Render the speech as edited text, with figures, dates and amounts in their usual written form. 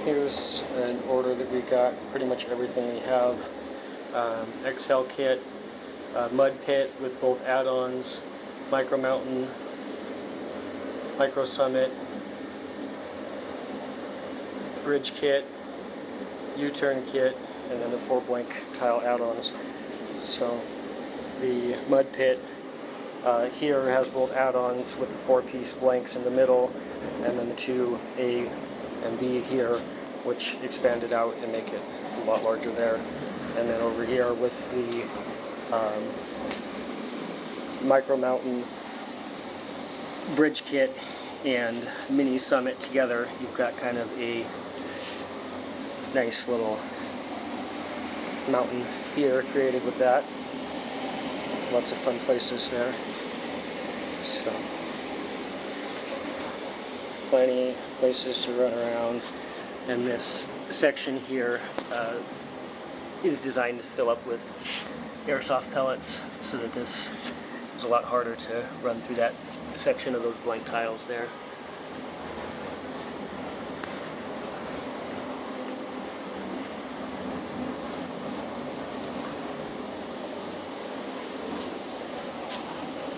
Here's an order that we got, pretty much everything we have. Exhale kit, mud pit with both add-ons, Micro Mountain, Micro Summit, bridge kit, U-turn kit, and then the 4 blank tile add-ons. So the mud pit here has both add-ons with the 4-piece blanks in the middle, and then the 2 A and B here, which expand it out and make it a lot larger there. And then over here with the Micro Mountain bridge kit and Mini Summit together, you've got kind of a nice little mountain here created with that. Lots of fun places there. So, plenty places to run around. And this section here is designed to fill up with airsoft pellets, so that this is a lot harder to run through that section of those blank tiles there.